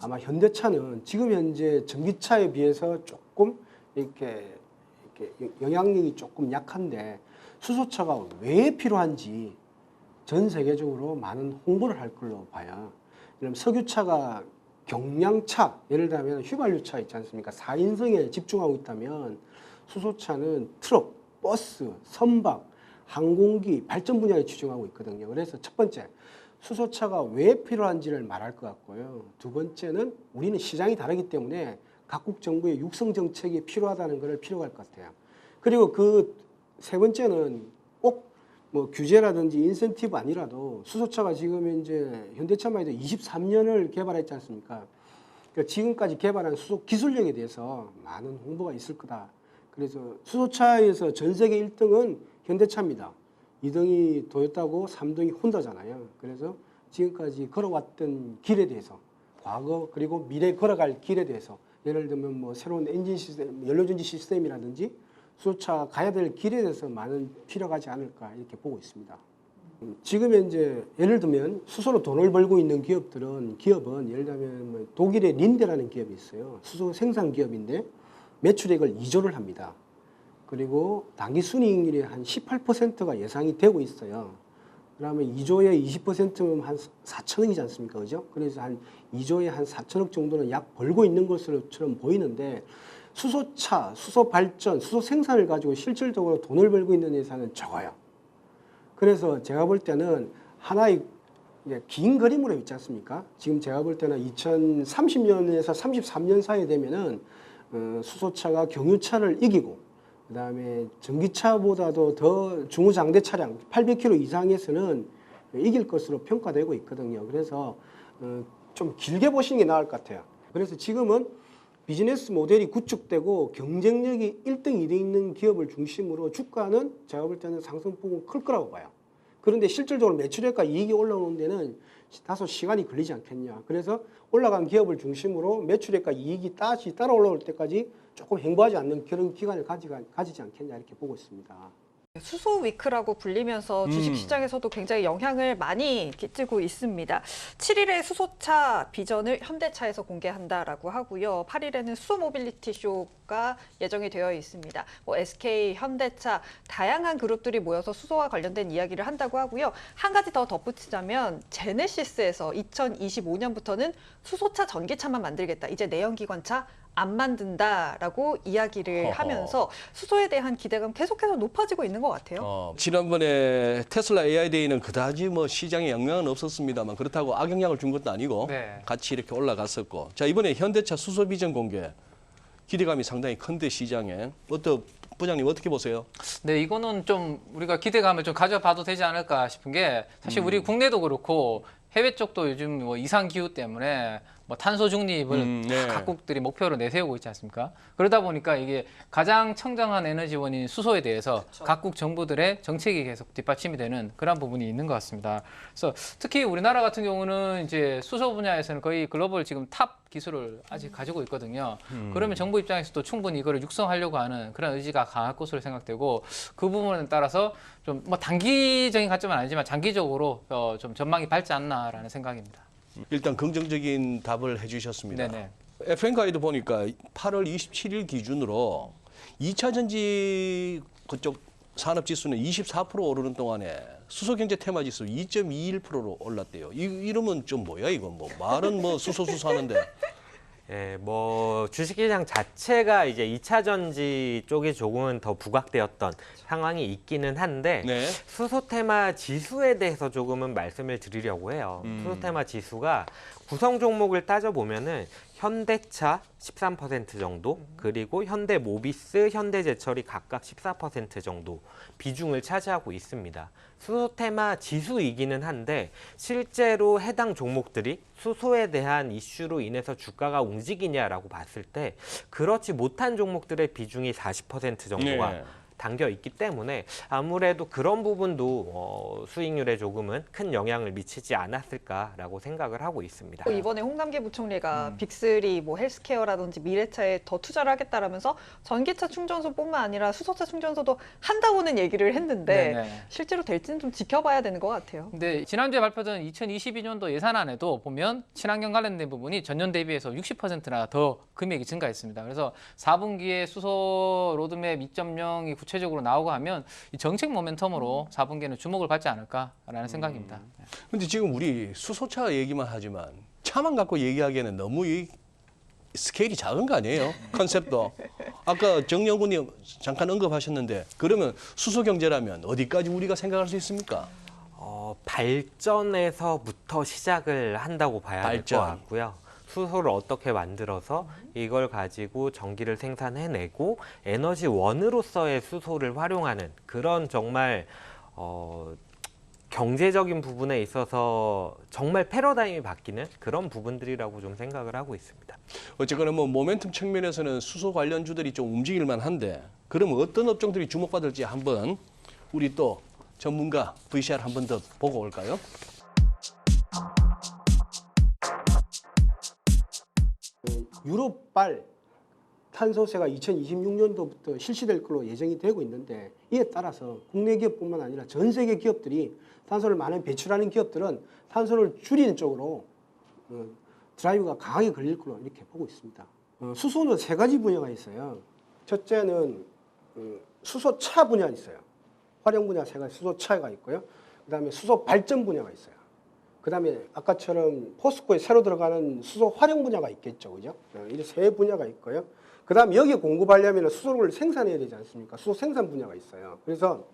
아마 현대차는 지금 현재 전기차에 비해서 조금 이렇게 영향력이 조금 약한데 수소차가 왜 필요한지 전 세계적으로 많은 홍보를 할 걸로 봐요. 그럼 석유차가 경량차, 예를 들면 휘발유차 있지 않습니까? 4인승에 집중하고 있다면 수소차는 트럭, 버스, 선박, 항공기, 발전 분야에 집중하고 있거든요. 그래서 첫 번째, 수소차가 왜 필요한지를 말할 것 같고요. 두 번째는 우리는 시장이 다르기 때문에 각국 정부의 육성 정책이 필요하다는 것을 필요할 것 같아요. 그리고 그 세 번째는 꼭 뭐 규제라든지 인센티브 아니라도 수소차가 지금 이제 현대차만 해도 23년을 개발했지 않습니까? 그러니까 지금까지 개발한 수소 기술력에 대해서 많은 홍보가 있을 거다. 그래서 수소차에서 전 세계 1등은 현대차입니다. 2등이 도요타고 3등이 혼다잖아요. 그래서 지금까지 걸어왔던 길에 대해서 과거 그리고 미래 걸어갈 길에 대해서 예를 들면 뭐 새로운 엔진 시스템, 연료전지 시스템이라든지 수소차 가야 될 길에 대해서 많은 필요가 하지 않을까 이렇게 보고 있습니다. 지금 현재 예를 들면 수소로 돈을 벌고 있는 기업은 예를 들면 뭐 독일의 린데라는 기업이 있어요. 수소 생산 기업인데 매출액을 2조를 합니다. 그리고 당기 순이익률이 한 18%가 예상이 되고 있어요. 그러면 2조에 20%면 한 4천억이지 않습니까? 그죠? 그래서 한 2조에 한 4천억 정도는 약 벌고 있는 것처럼 보이는데 수소차, 수소 발전, 수소 생산을 가지고 실질적으로 돈을 벌고 있는 회사는 적어요. 그래서 제가 볼 때는 하나의 긴 그림으로 있지 않습니까? 지금 제가 볼 때는 2030년에서 33년 사이에 되면은 수소차가 경유차를 이기고 그다음에 전기차보다도 더 중후장대 차량 800km 이상에서는 이길 것으로 평가되고 있거든요. 그래서 좀 길게 보시는 게 나을 것 같아요. 그래서 지금은 비즈니스 모델이 구축되고 경쟁력이 1등, 2등 있는 기업을 중심으로 주가는 제가 볼 때는 상승폭은 클 거라고 봐요. 그런데 실질적으로 매출액과 이익이 올라오는 데는 다소 시간이 걸리지 않겠냐. 그래서 올라간 기업을 중심으로 매출액과 이익이 다시 따라 올라올 때까지 조금 행보하지 않는 그런 기간을 가지지 않겠냐 이렇게 보고 있습니다. 수소 위크라고 불리면서 주식시장에서도 굉장히 영향을 많이 끼치고 있습니다. 7일에 수소차 비전을 현대차에서 공개한다라고 하고요. 8일에는 수소 모빌리티 쇼가 예정이 되어 있습니다. 뭐 SK, 현대차, 다양한 그룹들이 모여서 수소와 관련된 이야기를 한다고 하고요. 한 가지 더 덧붙이자면 제네시스에서 2025년부터는 수소차 전기차만 만들겠다. 이제 내연기관차 안 만든다라고 이야기를 하면서 수소에 대한 기대감 계속해서 높아지고 있는 것 같아요. 지난번에 테슬라 AI데이는 그다지 뭐 시장에 영향은 없었습니다만 그렇다고 악영향을 준 것도 아니고 네. 같이 이렇게 올라갔었고 자 이번에 현대차 수소 비전 공개 기대감이 상당히 큰데 시장에 부장님 어떻게 보세요? 네, 이거는 좀 우리가 기대감을 좀 가져봐도 되지 않을까 싶은 게 사실 우리 국내도 그렇고 해외 쪽도 요즘 뭐 이상 기후 때문에 뭐 탄소 중립을 네. 각국들이 목표로 내세우고 있지 않습니까? 그러다 보니까 이게 가장 청정한 에너지원인 수소에 대해서 각국 정부들의 정책이 계속 뒷받침이 되는 그런 부분이 있는 것 같습니다. 그래서 특히 우리나라 같은 경우는 이제 수소 분야에서는 거의 글로벌 지금 탑 기술을 아직 가지고 있거든요. 그러면 정부 입장에서도 충분히 이거를 육성하려고 하는 그런 의지가 강할 것으로 생각되고 그 부분에 따라서 좀 뭐 단기적인 관점은 아니지만 장기적으로 좀 전망이 밝지 않나라는 생각입니다. 일단 긍정적인 답을 해주셨습니다. 네네. FN가이드 보니까 8월 27일 기준으로 2차 전지 그쪽 산업지수는 24% 오르는 동안에 수소경제 테마지수 2.21%로 올랐대요. 이러면 좀 뭐야 이건 뭐 말은 뭐 수소수소 하는데. 예, 뭐 주식시장 자체가 이제 2차 전지 쪽에 조금은 더 부각되었던 상황이 있기는 한데 네. 수소 테마 지수에 대해서 조금은 말씀을 드리려고 해요. 수소 테마 지수가 구성 종목을 따져보면은 현대차 13% 정도, 그리고 현대모비스, 현대제철이 각각 14% 정도 비중을 차지하고 있습니다. 수소 테마 지수이기는 한데 실제로 해당 종목들이 수소에 대한 이슈로 인해서 주가가 움직이냐라고 봤을 때 그렇지 못한 종목들의 비중이 40% 정도가 네. 담겨 있기 때문에 아무래도 그런 부분도 수익률에 조금은 큰 영향을 미치지 않았을까라고 생각을 하고 있습니다. 또 이번에 홍남기 부총리가 빅3 뭐 헬스케어라든지 미래차에 더 투자를 하겠다라면서 전기차 충전소뿐만 아니라 수소차 충전소도 한다고는 얘기를 했는데 네네. 실제로 될지는 좀 지켜봐야 되는 것 같아요. 근데 지난주에 발표된 2022년도 예산안에도 보면 친환경 관련된 부분이 전년 대비해서 60%나 더 금액이 증가했습니다. 그래서 4분기에 수소 로드맵 2.0이 구체적으로 나오고 하면 이 정책 모멘텀으로 4분기에는 주목을 받지 않을까라는 생각입니다. 근데 지금 우리 수소차 얘기만 하지만 차만 갖고 얘기하기에는 너무 이 스케일이 작은 거 아니에요? 컨셉도. 아까 정영훈님 잠깐 언급하셨는데 그러면 수소 경제라면 어디까지 우리가 생각할 수 있습니까? 발전에서부터 시작을 한다고 봐야 될 것 발전. 같고요. 수소를 어떻게 만들어서 이걸 가지고 전기를 생산해내고 에너지원으로서의 수소를 활용하는 그런 정말 경제적인 부분에 있어서 정말 패러다임이 바뀌는 그런 부분들이라고 좀 생각을 하고 있습니다. 어쨌거나 뭐 모멘텀 측면에서는 수소 관련주들이 좀 움직일 만한데 그러면 어떤 업종들이 주목받을지 한번 우리 또 전문가 VCR 한 번 더 보고 올까요? 유럽발 탄소세가 2026년도부터 실시될 걸로 예정이 되고 있는데 이에 따라서 국내 기업뿐만 아니라 전 세계 기업들이 탄소를 많이 배출하는 기업들은 탄소를 줄이는 쪽으로 드라이브가 강하게 걸릴 걸로 이렇게 보고 있습니다. 수소는 세 가지 분야가 있어요. 첫째는 수소차 분야가 있어요. 활용 분야 세 가지 수소차가 있고요. 그다음에 수소 발전 분야가 있어요. 그다음에 아까처럼 포스코에 새로 들어가는 수소 활용 분야가 있겠죠, 그죠? 이 세 분야가 있고요. 그다음에 여기에 공급하려면 수소를 생산해야 되지 않습니까? 수소 생산 분야가 있어요. 그래서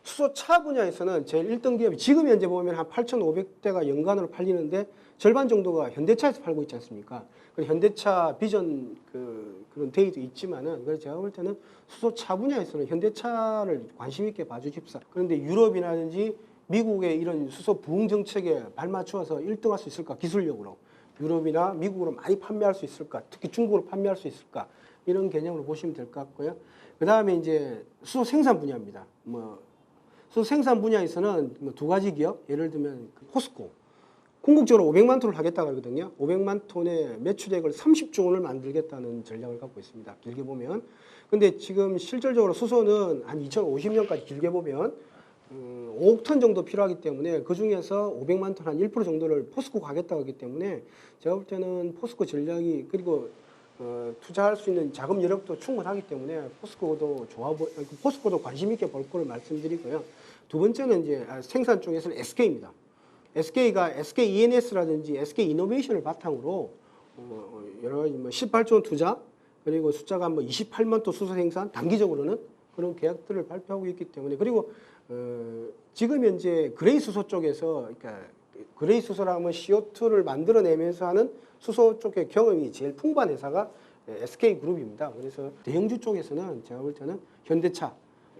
수소차 분야에서는 제일 1등 기업이 지금 현재 보면 한 8,500대가 연간으로 팔리는데 절반 정도가 현대차에서 팔고 있지 않습니까? 그리고 현대차 비전 그런 데이도 있지만은 그래서 제가 볼 때는 수소차 분야에서는 현대차를 관심 있게 봐주십사. 그런데 유럽이라든지 미국의 이런 수소 부흥 정책에 발맞추어서 1등할 수 있을까? 기술력으로. 유럽이나 미국으로 많이 판매할 수 있을까? 특히 중국으로 판매할 수 있을까? 이런 개념으로 보시면 될 것 같고요. 그 다음에 이제 수소 생산 분야입니다. 수소 생산 분야에서는 두 가지 기업, 예를 들면 포스코. 궁극적으로 500만 톤을 하겠다고 하거든요. 500만 톤의 매출액을 30조 원을 만들겠다는 전략을 갖고 있습니다. 길게 보면. 근데 지금 실질적으로 수소는 한 2050년까지 길게 보면 5억 톤 정도 필요하기 때문에 그 중에서 500만 톤 한 1% 정도를 포스코가 하겠다고 하기 때문에 제가 볼 때는 포스코 전략이 그리고 투자할 수 있는 자금 여력도 충분하기 때문에 포스코도 관심 있게 볼 거를 말씀드리고요. 두 번째는 이제 생산 쪽에서는 SK입니다. SK가 SK E&S라든지 SK 이노베이션을 바탕으로 여러 가지 18조 원 투자 그리고 숫자가 28만 톤 수소 생산 단기적으로는 그런 계약들을 발표하고 있기 때문에 그리고 지금 현재 그레이 수소 쪽에서 그러니까 그레이 수소라면 CO2를 만들어내면서 하는 수소 쪽의 경험이 제일 풍부한 회사가 SK 그룹입니다. 그래서 대형주 쪽에서는 제가 볼 때는 현대차,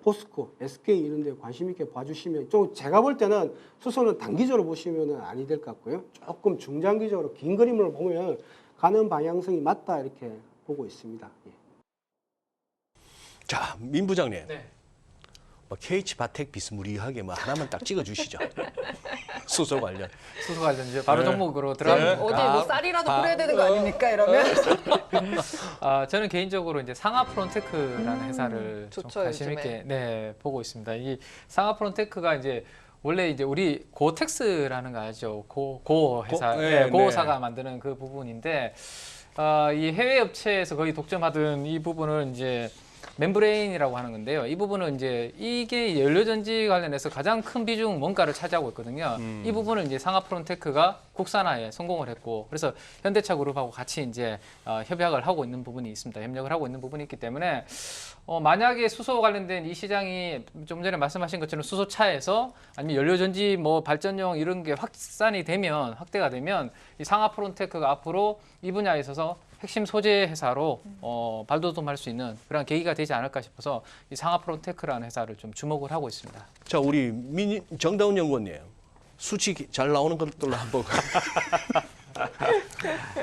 포스코, SK 이런 데 관심 있게 봐주시면 좀 제가 볼 때는 수소는 단기적으로 보시면은 아니 될 것 같고요. 조금 중장기적으로 긴 그림을 보면 가는 방향성이 맞다 이렇게 보고 있습니다. 예. 자, 민 부장님. 네. KH 바텍 비스무리하게 하나만 딱 찍어주시죠. 수소 관련. 수소 관련주 바로 네. 종목으로 들어갑니다. 어디 뭐 쌀이라도 뿌려야 되는 거 아닙니까? 이러면 저는 개인적으로 이제 상하프론테크라는 회사를 좀 좋죠, 관심 요즘에. 있게 보고 있습니다. 이 상하프론테크가 이제 원래 이제 우리 고텍스라는 거 알죠? 고 회사, 고사가 만드는 그 부분인데 이 해외 업체에서 거의 독점하던 이 부분을 이제 멤브레인이라고 하는 건데요. 이 부분은 이제 이게 연료전지 관련해서 가장 큰 비중 원가를 차지하고 있거든요. 이 부분을 이제 상하프론테크가 국산화에 성공을 했고, 그래서 현대차 그룹하고 같이 이제 협약을 하고 있는 부분이 있습니다. 협력을 하고 있는 부분이 있기 때문에 만약에 수소 관련된 이 시장이 좀 전에 말씀하신 것처럼 수소차에서 아니면 연료전지 발전용 이런 게 확산이 되면 확대가 되면 이 상하프론테크가 앞으로 이 분야에 있어서 핵심 소재 회사로 발돋움할 수 있는 그런 계기가 되지 않을까 싶어서 이 상하프론테크라는 회사를 좀 주목을 하고 있습니다. 자, 우리 정다운 연구원님. 수치 잘 나오는 것들로 한번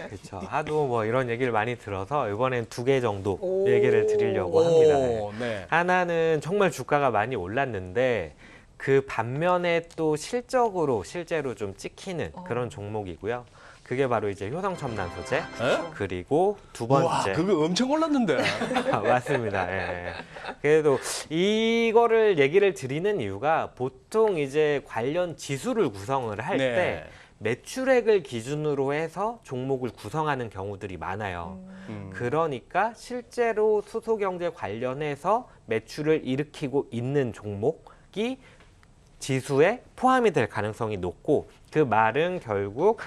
그렇죠. 하도 뭐 이런 얘기를 많이 들어서 이번엔 2개 정도 오. 얘기를 드리려고 합니다. 오, 네. 하나는 정말 주가가 많이 올랐는데 그 반면에 또 실적으로 실제로 좀 찍히는 그런 종목이고요. 그게 바로 이제 효성첨단 소재. 에? 그리고 두 와, 번째 그거 엄청 올랐는데. 맞습니다. 예. 그래도 이거를 얘기를 드리는 이유가 보통 이제 관련 지수를 구성을 할 때 네. 매출액을 기준으로 해서 종목을 구성하는 경우들이 많아요. 그러니까 실제로 수소경제 관련해서 매출을 일으키고 있는 종목이 지수에 포함이 될 가능성이 높고 그 말은 결국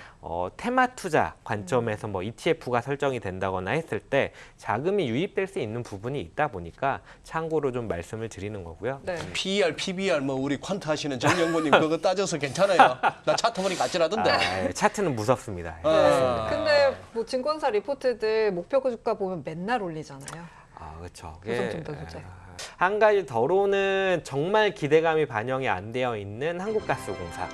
테마 투자 관점에서 뭐 ETF가 설정이 된다거나 했을 때 자금이 유입될 수 있는 부분이 있다 보니까 참고로 좀 말씀을 드리는 거고요. 네. PER, PBR 뭐 우리 퀀트 하시는 정영구님 그거 따져서 괜찮아요. 나 차트 보니까 아찔하던데. 예, 차트는 무섭습니다. 예, 아. 맞습니다. 근데 뭐 증권사 리포트들 목표 주가 보면 맨날 올리잖아요. 그렇죠. 효성첨단 소재. 한 가지 더로는 정말 기대감이 반영이 안 되어 있는 한국가스공사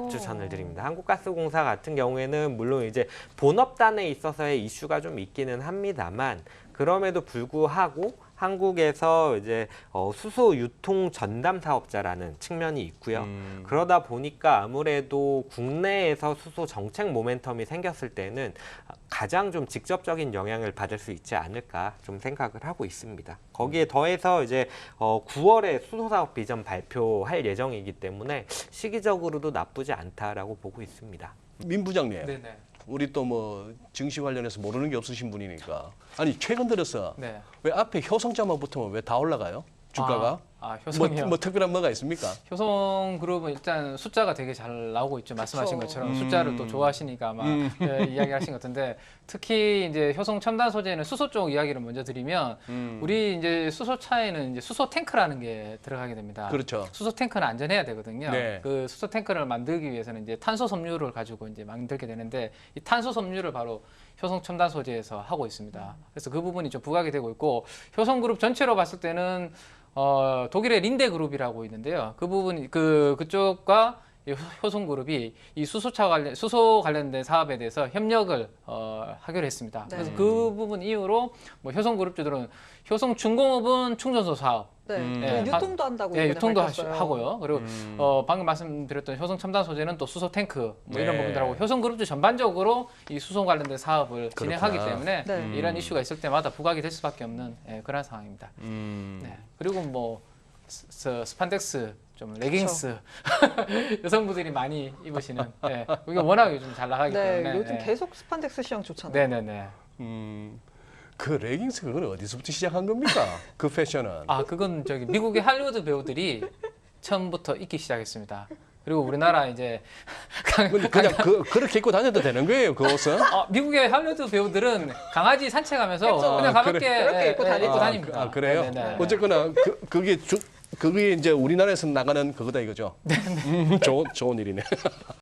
추천을 드립니다. 한국가스공사 같은 경우에는 물론 이제 본업단에 있어서의 이슈가 좀 있기는 합니다만 그럼에도 불구하고 한국에서 이제 수소 유통 전담 사업자라는 측면이 있고요. 그러다 보니까 아무래도 국내에서 수소 정책 모멘텀이 생겼을 때는 가장 좀 직접적인 영향을 받을 수 있지 않을까 좀 생각을 하고 있습니다. 거기에 더해서 이제 9월에 수소 사업 비전 발표할 예정이기 때문에 시기적으로도 나쁘지 않다라고 보고 있습니다. 민 부장님. 네네. 우리 또 뭐 증시 관련해서 모르는 게 없으신 분이니까. 아니 최근 들어서 네. 왜 앞에 효성자만 붙으면 왜 다 올라가요? 주가가? 효성이요. 뭐 특별한 뭐가 있습니까? 효성그룹은 일단 숫자가 되게 잘 나오고 있죠. 말씀하신 그쵸. 것처럼 숫자를 또 좋아하시니까 아마 이야기하신 것 같은데 특히 이제 효성 첨단 소재는 수소 쪽 이야기를 먼저 드리면 우리 이제 수소차에는 이제 수소 탱크라는 게 들어가게 됩니다. 그렇죠. 수소 탱크는 안전해야 되거든요. 네. 그 수소 탱크를 만들기 위해서는 이제 탄소 섬유를 가지고 이제 만들게 되는데 이 탄소 섬유를 바로 효성 첨단 소재에서 하고 있습니다. 그래서 그 부분이 좀 부각이 되고 있고 효성그룹 전체로 봤을 때는 독일의 린데 그룹이라고 있는데요. 그 부분 그쪽과 이 효성그룹이 이 수소 관련된 사업에 대해서 협력을 하기로 했습니다. 네. 그래서 그 부분 이후로 뭐 효성그룹주들은 효성중공업은 충전소 사업, 네. 네. 유통도 한다고 예, 이번에 유통도 밝혔어요. 하고요. 그리고 방금 말씀드렸던 효성 첨단 소재는 또 수소 탱크 뭐 이런 네. 부분들하고 효성그룹주 전반적으로 이 수소 관련된 사업을 진행하기 때문에 네. 이런 이슈가 있을 때마다 부각이 될 수밖에 없는 그런 상황입니다. 네. 그리고 뭐 스판덱스 좀 레깅스 여성분들이 많이 입으시는 이게 워낙 요즘 잘 나가기 네, 때문에 요즘 계속 스판덱스 시장 좋잖아요. 네네네. 그 레깅스 그건 어디서부터 시작한 겁니까? 그 패션은. 그건 저기 미국의 할리우드 배우들이 처음부터 입기 시작했습니다. 그리고 우리나라 이제 근데 그냥 그렇게 입고 다녀도 되는 거예요, 그 옷은? 미국의 할리우드 배우들은 강아지 산책하면서 그렇죠. 그냥 가볍게 그렇게 입고 다니죠. 다닙니다. 그래요? 네네네. 어쨌거나 그게 이제 우리나라에서 나가는 그거다 이거죠. 좋은 일이네.